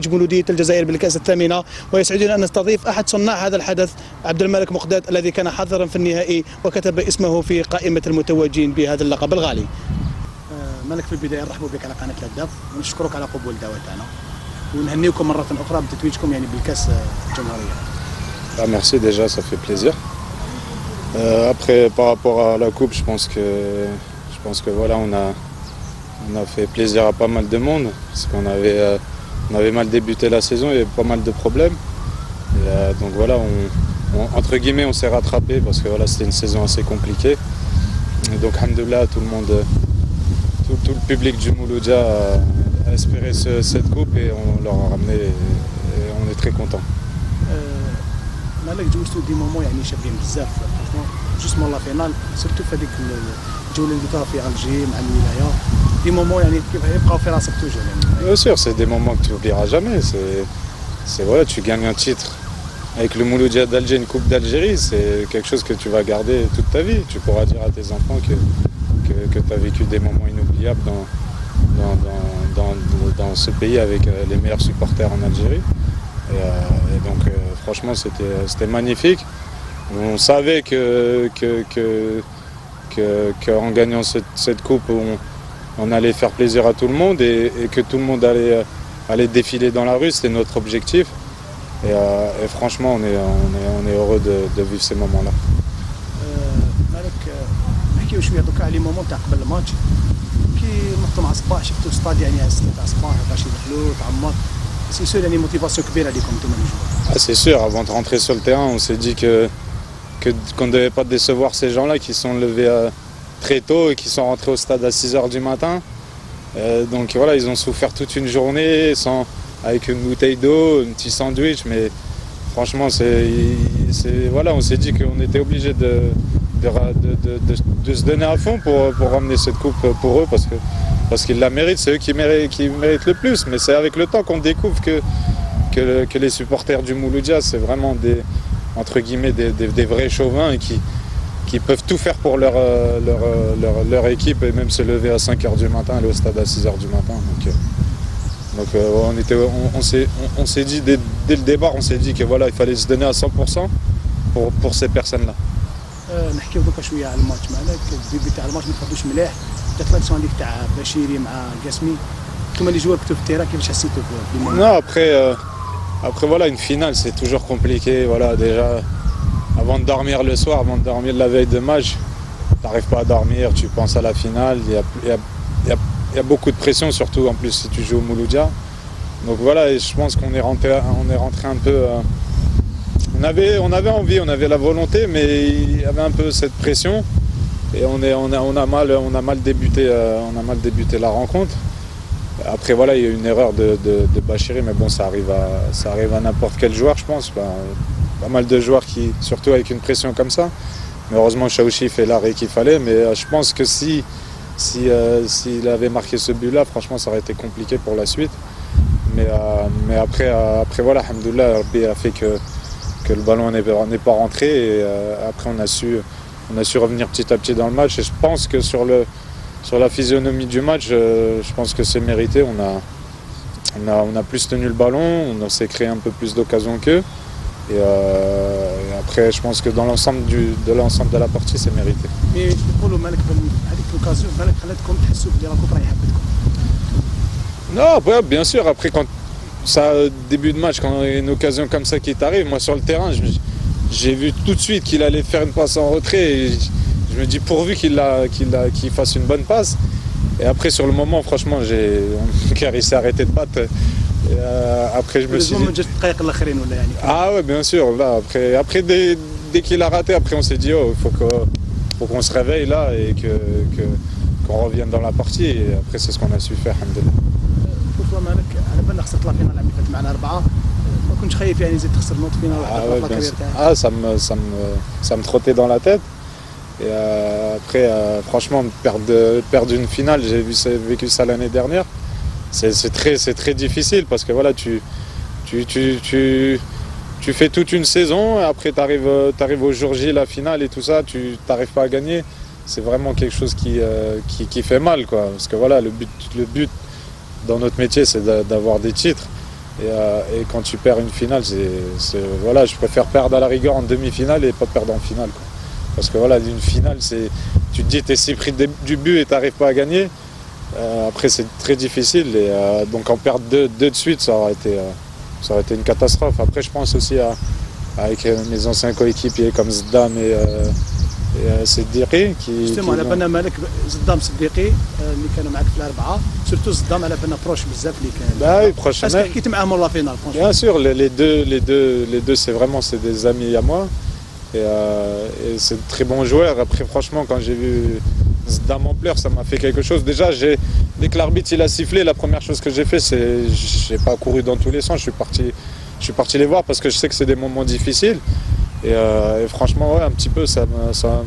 مولودية الجزائر بالكأس الثامنة، ويسعدنا أن نستضيف أحد صناع هذا الحدث عبد الملك مقداد الذي كان حاضرا في النهائي وكتب اسمه في قائمة المتوجين بهذا اللقب الغالي. ملك، في البداية نرحب بك على قناة الهداف ونشكرك على قبول دعوتنا ونهنيكم مرة أخرى بتتويجكم يعني بالكأس الجمهورية. Merci déjà, ça fait plaisir. Après, par rapport à la coupe, je pense que voilà, on a fait plaisir à pas mal de monde parce qu'on avait mal débuté la saison, il y avait pas mal de problèmes. Et, donc voilà, entre guillemets, on s'est rattrapé parce que voilà, c'était une saison assez compliquée. Et donc, alhamdoulilah, tout le public du Mouloudia a espéré cette coupe et on leur a ramené et on est très contents. مالك جوزتوا دي مومون يعني شابين بزاف جوستمون لا فينال سيرتو في هذيك الجوله اللي درتها في الجي مع الولايه دي مومون يعني يبقاو في راسك توجور يعني. Bien sûr, c'est des moments que tu n'oublieras jamais. C'est voilà, tu gagnes un titre avec le Mouloudia d'Alger, une coupe d'Algérie, c'est quelque chose que tu vas garder toute ta vie. Tu pourras dire à tes enfants que tu as vécu des moments inoubliables dans ce pays avec les meilleurs supporters en Algérie. Et donc franchement c'était magnifique. On savait qu'en gagnant cette coupe on allait faire plaisir à tout le monde et que tout le monde allait défiler dans la rue, c'était notre objectif. Et franchement on est heureux de vivre ces moments-là. مالك نحكيو شويه دوكا على لي مومون تاع قبل الماتش كي نهضروا مع صباح شفتوا ستاد يعني 6 تاع صباح باش يدخلوا تعمر. C'est sûr, il y a une motivation qui est là, comme tout le monde. C'est sûr, avant de rentrer sur le terrain, on s'est dit qu'on ne devait pas décevoir ces gens-là qui sont levés très tôt et qui sont rentrés au stade à 6 h du matin. Donc voilà, ils ont souffert toute une journée avec une bouteille d'eau, un petit sandwich, mais franchement, voilà, on s'est dit qu'on était obligé de se donner à fond pour ramener cette coupe pour eux parce qu'ils la méritent, c'est eux qui méritent le plus. Mais c'est avec le temps qu'on découvre que les supporters du Mouloudia, c'est vraiment entre guillemets des vrais chauvins et qui peuvent tout faire pour leur équipe et même se lever à 5 h du matin, aller au stade à 6 h du matin. Donc on s'est dit dès le départ, on s'est dit que voilà, il fallait se donner à 100% pour ces personnes-là. نحكيو دوكا شويه على الماتش مالك الديبي تاع الماتش ما تفضلوش مليح جات لابسون هذيك تاع بشيري مع القاسمي انتوما اللي جوار كنتو في التيران كيفاش حسيتوا Non, après voilà, une finale c'est toujours compliqué. Voilà, déjà avant de dormir le soir, avant de dormir la veille de match, t'arrives pas à dormir, tu penses à la finale, il y a beaucoup de pression, surtout en plus si tu joues au Mouloudia. Donc voilà, et je pense qu'on est rentré un peu on avait envie, on avait la volonté, mais il y avait un peu cette pression et on a mal débuté la rencontre. Après voilà, il y a eu une erreur de Bachiri, mais bon, ça arrive à n'importe quel joueur, je pense. Pas mal de joueurs qui, surtout avec une pression comme ça. Mais heureusement, Chaouchi fait l'arrêt qu'il fallait. Mais je pense que s'il avait marqué ce but-là, franchement, ça aurait été compliqué pour la suite. Mais après voilà, alhamdoulilah, Rabbi a fait que le ballon n'est pas rentré et après on a su revenir petit à petit dans le match et je pense que sur la physionomie du match, je pense que c'est mérité. On a plus tenu le ballon, on s'est créé un peu plus d'occasions qu'eux et après je pense que dans l'ensemble de la partie c'est mérité. Mais يقولوا مالك هذيك l'occasion مالك خلاتكم تحسوا بلي راكم رايحه بدكم. Non, après, bien sûr, après quand ça, début de match, quand il y a une occasion comme ça qui t'arrive, moi sur le terrain, j'ai vu tout de suite qu'il allait faire une passe en retrait et je me dis pourvu qu'il fasse une bonne passe. Et après sur le moment, franchement, il s'est arrêté de battre. Et, après je me suis dit... Ah ouais, bien sûr, là, après dès qu'il a raté, après on s'est dit oh, faut qu'on se réveille là et qu'on revienne dans la partie et après c'est ce qu'on a su faire, alhamdoulilah. مالك على بالنا خسرت لا فينال اللي فات معنا 4 ما كنتش خايف يعني زيد تخسر نوت فينال واحده ça me trottait dans la tête et après franchement perdre une finale, j'ai vécu ça l'année dernière, c'est très difficile parce que voilà tu fais toute une saison et après t'arrives au jour J, la finale et tout ça, tu t'arrives pas à gagner, c'est vraiment quelque chose qui fait mal quoi, parce que voilà le but dans notre métier, c'est d'avoir des titres. Et quand tu perds une finale, voilà, je préfère perdre à la rigueur en demi-finale et pas perdre en finale, quoi. Parce que voilà, une finale, tu te dis tu es si pris du but et tu n'arrives pas à gagner. Après c'est très difficile et donc en perdre deux de suite, ça aurait été une catastrophe. Après je pense aussi avec mes anciens coéquipiers comme Zdam et Siddiqui justement على بالنا مالك صدام صديقي اللي كانوا معك في الاربعه سورتو صدام على بالنا بروش بزاف اللي كان bah oui, prochainement. اسكو حكيت معاهم لا فينال Bien sûr, les deux c'est des amis à moi et c'est de très bons joueurs. Après franchement quand j'ai vu Zdam en pleurs, ça m'a fait quelque chose. Déjà dès que l'arbitre il a sifflé, la première chose que j'ai fait c'est j'ai pas couru dans tous les sens, je suis parti les voir parce que je sais que c'est des moments difficiles. Et franchement, ouais, un petit peu, ça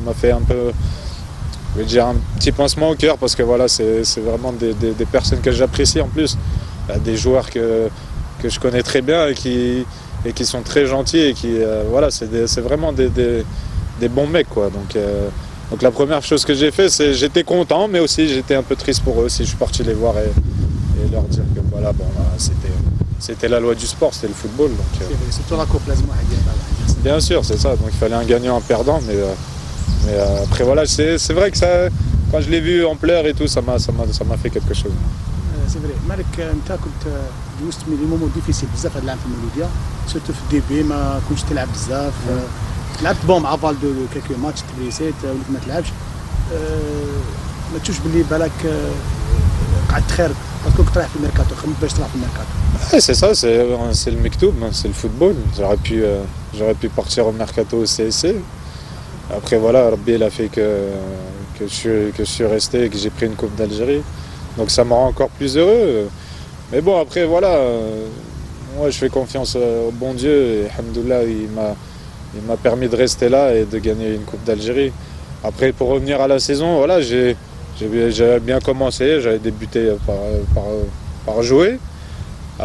m'a fait un peu, je vais dire, un petit pincement au cœur parce que voilà, c'est vraiment des personnes que j'apprécie en plus, des joueurs que je connais très bien et qui sont très gentils et qui, voilà, c'est vraiment des bons mecs, quoi. Donc la première chose que j'ai fait, c'est j'étais content, mais aussi j'étais un peu triste pour eux aussi. Je suis parti les voir et leur dire que voilà, bon, c'était la loi du sport, c'était le football. Donc, surtout la coupe لازم واحد يلعب. bien sûr, c'est ça. Donc il fallait un gagnant, un perdant, mais après voilà, c'est vrai que ça, quand je l'ai vu en pleurs et tout, ça m'a fait quelque chose. سي فري مالك انت كنت دوزت من لي مومون ديفيسيل بزاف هذا العام في المولوديه سورتو في الدي بي ما كنتش تلعب بزاف لعبت بون مع فالدو كيلكو ماتش تبريسيت وليت ما تلعبش ما تشوفش باللي بالك قعدت خير باسكو كنت رايح في الميركاتو خممت باش تلعب في الميركاتو. C'est ça, c'est le Mektoub, c'est le football. J'aurais pu partir au mercato au CSC. Après voilà, Rabbi il a fait que je suis resté et que j'ai pris une coupe d'Algérie. Donc ça me rend encore plus heureux. Mais bon, après voilà, moi je fais confiance au bon Dieu et alhamdoulilah, il m'a permis de rester là et de gagner une coupe d'Algérie. Après pour revenir à la saison, voilà, j'avais bien commencé, j'avais débuté par jouer.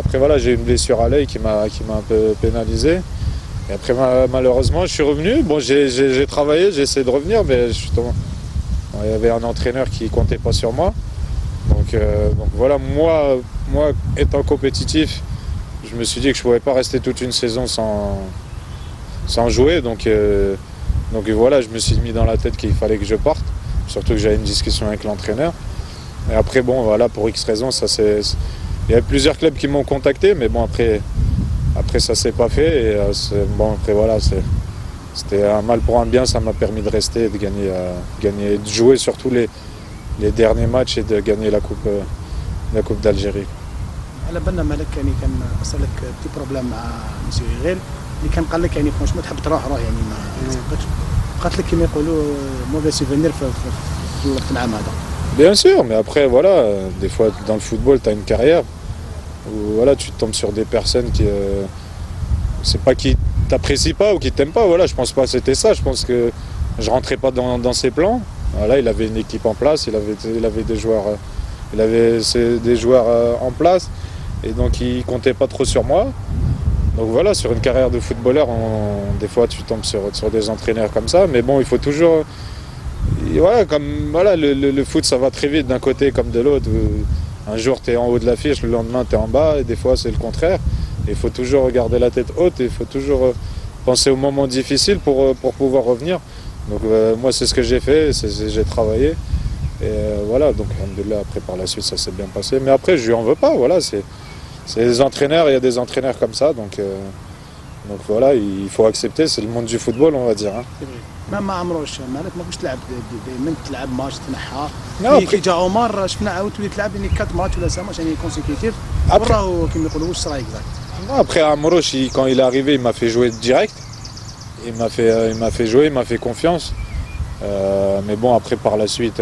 Après voilà, j'ai eu une blessure à l'œil qui m'a un peu pénalisé. Et après malheureusement, je suis revenu. Bon, j'ai travaillé, j'ai essayé de revenir, mais justement, il y avait un entraîneur qui comptait pas sur moi. Donc voilà, moi étant compétitif, je me suis dit que je pouvais pas rester toute une saison sans jouer. Donc voilà, je me suis mis dans la tête qu'il fallait que je parte. Surtout que j'avais une discussion avec l'entraîneur. Et après bon, voilà, pour X raisons, ça c'est... Il y a plusieurs clubs qui m'ont contacté, mais bon, après ça s'est pas fait. Et bon, après voilà, c'était un mal pour un bien, ça m'a permis de rester et de gagner, de jouer surtout les derniers matchs et de gagner la coupe d'Algérie. على بالنا مالك يعني كان صار لك بتي بروبليم مع مسيو غير اللي كان قال لك يعني فرونشمون تحب تروح يعني ما تثبتش بقات لك كما يقولوا موفي سيفونير في العام هذا. Bien sûr, mais après voilà, des fois dans le football, tu as une carrière où voilà, tu tombes sur des personnes qui c'est pas qui t'apprécient pas ou qui t'aiment pas, voilà, je pense pas que c'était ça, je pense que je rentrais pas dans ses plans. Voilà, il avait une équipe en place, il avait des joueurs en place et donc il comptait pas trop sur moi. Donc voilà, sur une carrière de footballeur, des fois tu tombes sur des entraîneurs comme ça, mais bon, il faut toujours voilà, voilà, le foot ça va très vite d'un côté comme de l'autre. Un jour tu es en haut de l'affiche, le lendemain tu es en bas, et des fois c'est le contraire. Il faut toujours garder la tête haute et il faut toujours penser aux moments difficiles pour pouvoir revenir. Donc moi c'est ce que j'ai fait, j'ai travaillé. Et voilà, donc alhamdoulilah, après par la suite ça s'est bien passé. Mais après je lui en veux pas, voilà, c'est des entraîneurs, il y a des entraîneurs comme ça, donc voilà, il faut accepter, c'est le monde du football on va dire. Hein. ما عمروش مالك ما كنتش تلعب دائما تلعب ماتش Non, تنحى كي جا عمر شفنا عاود تولي تلعب يعني 4 ماتش ولا 5 ماتش يعني كونسيكوتيف راهو كيما يقولوا واش صرا اكزاكت. Après Amrouche, quand il est arrivé, il m'a fait jouer direct. Il m'a fait jouer, il m'a fait confiance. Mais bon, après par la suite,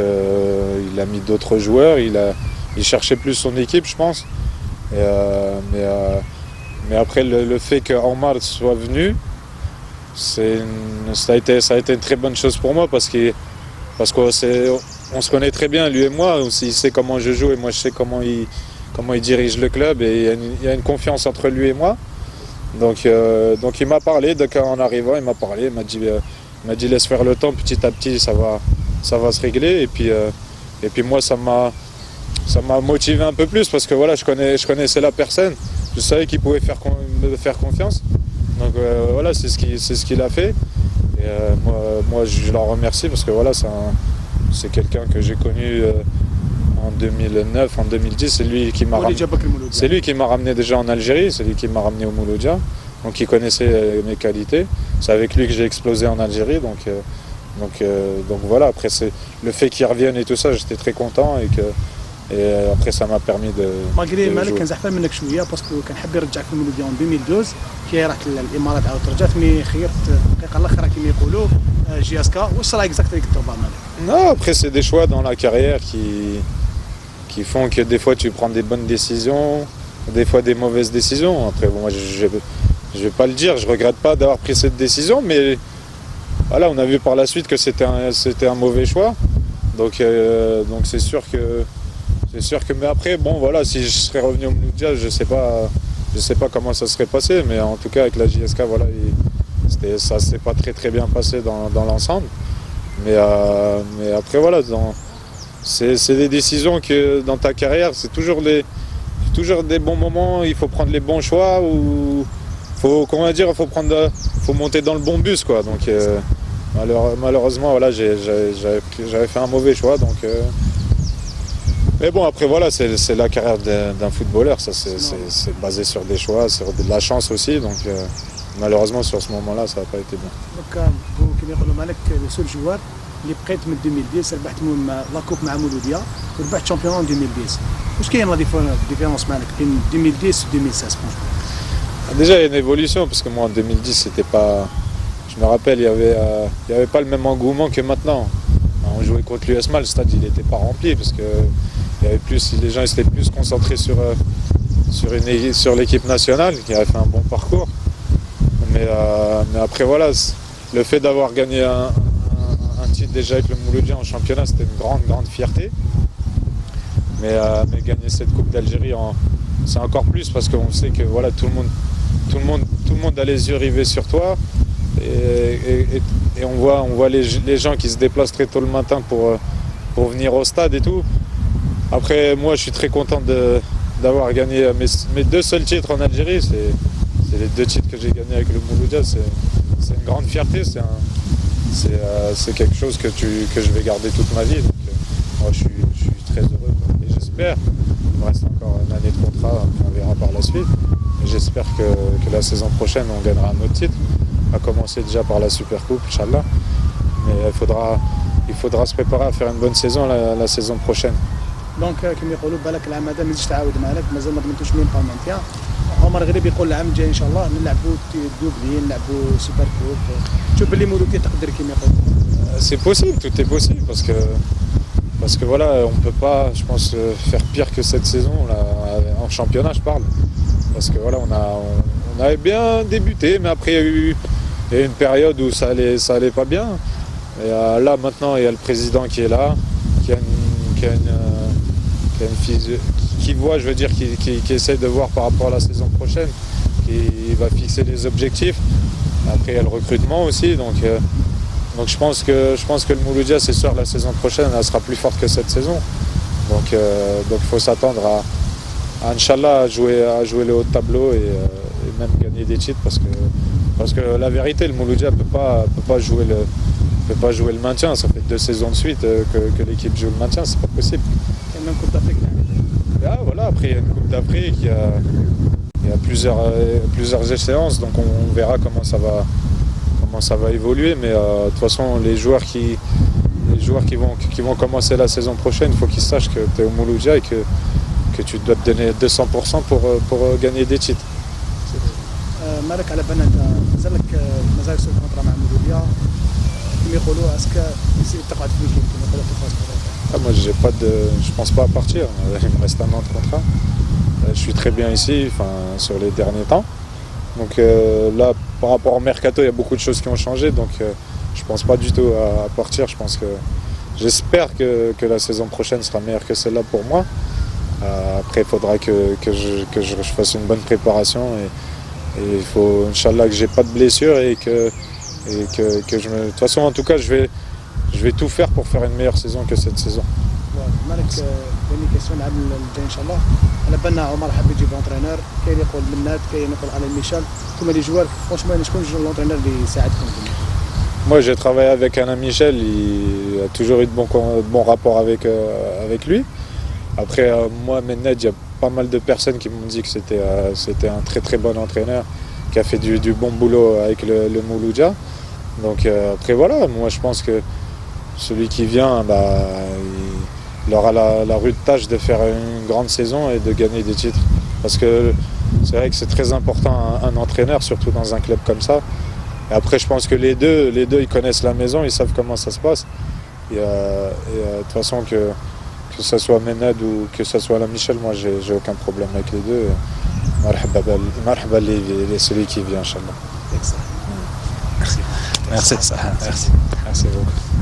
il a mis d'autres joueurs. Il cherchait plus son équipe, je pense. Mais après le fait que Omar soit venu, ça a été une très bonne chose pour moi parce qu'on se connaît très bien, lui et moi. Il sait comment je joue et moi je sais comment il dirige le club et il y a une confiance entre lui et moi. Donc il m'a parlé, en arrivant il m'a parlé, il m'a dit laisse faire le temps, petit à petit ça va se régler et puis moi ça m'a motivé un peu plus parce que voilà, je connaissais la personne, je savais qu'il pouvait me faire confiance. Donc voilà, c'est ce qu'il a fait. Et moi, je l'en remercie parce que voilà, c'est quelqu'un que j'ai connu en 2009, en 2010. C'est lui qui m'a ramené déjà en Algérie, c'est lui qui m'a ramené au Mouloudia. Donc il connaissait mes qualités. C'est avec lui que j'ai explosé en Algérie. Donc voilà, après c'est le fait qu'il revienne et tout ça, j'étais très content et après ça m'a permis de مالغري مالك كان زعفان منك شويه باسكو كان حاب يرجعك في المولوديه en 2012 كي رحت للامارات عاود رجعت مي خيرت الدقيقه الاخرى كما يقولوا جياسكا. واش صرا اكزاكتلي كتبع مالك؟ Non, après c'est des choix dans la carrière qui font que des fois tu prends des bonnes décisions, des fois des mauvaises décisions. Après bon, moi je vais pas le dire, je regrette pas d'avoir pris cette décision, mais voilà, on a vu par la suite que c'était un mauvais choix. Donc c'est sûr que mais après bon voilà, si je serais revenu au Mouloudia, je sais pas comment ça serait passé, mais en tout cas avec la JSK voilà, ça s'est pas très bien passé dans l'ensemble. Mais après voilà, c'est des décisions que dans ta carrière, c'est toujours des bons moments, il faut prendre les bons choix ou faut monter dans le bon bus quoi. Donc malheureusement voilà, j'avais fait un mauvais choix donc mais bon après voilà, c'est la carrière d'un footballeur, ça c'est basé sur des choix, sur de la chance aussi, donc malheureusement sur ce moment-là ça n'a pas été bien. Donc كما يقولوا مالك لو سول جوار اللي بقيت من 2010 ربحت لا كوب مع مولوديا وربحت شامبيون 2010. واش كاين لا ديفيرونس مالك بين 2010 و 2016 franchement? Déjà il y a une évolution parce que moi en 2010 c'était pas, je me rappelle, il y avait pas le même engouement que maintenant. On jouait contre l'USMA, le stade il n'était pas rempli parce que les gens étaient plus concentrés sur l'équipe nationale qui avait fait un bon parcours. Mais après voilà, le fait d'avoir gagné un titre déjà avec le Mouloudia en championnat, c'était une grande fierté. Mais gagner cette Coupe d'Algérie, c'est encore plus parce qu'on sait que voilà, tout le monde a les yeux rivés sur toi. Et on voit les gens qui se déplacent très tôt le matin pour venir au stade et tout. Après moi je suis très content d'avoir gagné mes deux seuls titres en Algérie, c'est les deux titres que j'ai gagnés avec le Mouloudia, c'est une grande fierté, c'est quelque chose que je vais garder toute ma vie. Donc moi je suis très heureux et j'espère, il me reste encore une année de contrat, on verra par la suite, mais j'espère que la saison prochaine on gagnera un autre titre. À commencer déjà par la Super Coupe, Inch'Allah. Mais il faudra se préparer à faire une bonne saison la saison prochaine. Donc كما يقولوا بالك العام هذا مازالش تعاود مالك، مازال ما ضمنتوش مين بقى مانتيا. عمر غريب يقول العام الجاي ان شاء الله نلعبوا دوبلي، نلعبوا سوبر كوب. تشوف باللي مولودية تقدر كما يقولوا. C'est possible, tout est possible parce que voilà, on peut pas, je pense, faire pire que cette saison là, en championnat, je parle. Parce que voilà, on avait bien débuté, mais après il y a eu une période où ça allait pas bien. Et là maintenant il y a le président qui est là, qui voit, je veux dire, qui essaie de voir par rapport à la saison prochaine, qui va fixer les objectifs. Après il y a le recrutement aussi, donc je pense que le Mouloudia, c'est sûr, la saison prochaine elle sera plus forte que cette saison. Donc il faut s'attendre à Inch'Allah à jouer le haut de tableau et même gagner des titres parce que la vérité, le Mouloudia peut pas jouer le maintien. Ça fait 2 saisons de suite que l'équipe joue le maintien, c'est pas possible. Il y a même Coupe d'Afrique. Ah, voilà, après il y a une Coupe d'Afrique, il y a plusieurs échéances, donc on verra comment ça va évoluer. Mais de toute façon, les joueurs qui vont commencer la saison prochaine, il faut qu'ils sachent que tu es au Mouloudia et que tu dois te donner 200% pour gagner des titres. مالك على بالنا انت مازال سوق كونترا مع مولوديا كما يقولوا اسكا تقعد في الجيم كما يقولوا في الفاس. Moi je pense pas à partir, il me reste un an de contrat. Je suis très bien ici, sur les derniers temps. Donc là par rapport au mercato, il y a beaucoup de choses qui ont changé, donc je pense pas du tout à partir. J'espère que la saison prochaine sera meilleure que celle-là pour moi. Après il faudra que je fasse une bonne préparation et il faut, Inch'Allah, que j'ai pas de blessure et que de toute façon, en tout cas, je vais tout faire pour faire une meilleure saison que cette saison. مالك ثاني كيسيون العام الجاي ان شاء الله. على بالنا عمر حاب يجيب لونترينور، كاين يقول مناد، كاين يقول الين ميشيل. انتم لي جوار فرونشمون شكون لونترينور اللي يساعدكم؟ Moi j'ai travaillé avec Alain Michel, il a toujours eu de bons rapports avec lui. Après moi, Mened, il y a pas mal de personnes qui m'ont dit que c'était un très très bon entraîneur, qui a fait du bon boulot avec le Mouloudia. Donc après voilà, moi je pense que celui qui vient, il aura la rude tâche de faire une grande saison et de gagner des titres. Parce que c'est vrai que c'est très important un entraîneur, surtout dans un club comme ça. Et après je pense que les deux ils connaissent la maison, ils savent comment ça se passe. Et de toute façon que ce soit Menad ou que ce soit la Michel, moi j'ai aucun problème avec les deux. Marhaba celui qui vient, Inch'Allah. Merci. Merci beaucoup.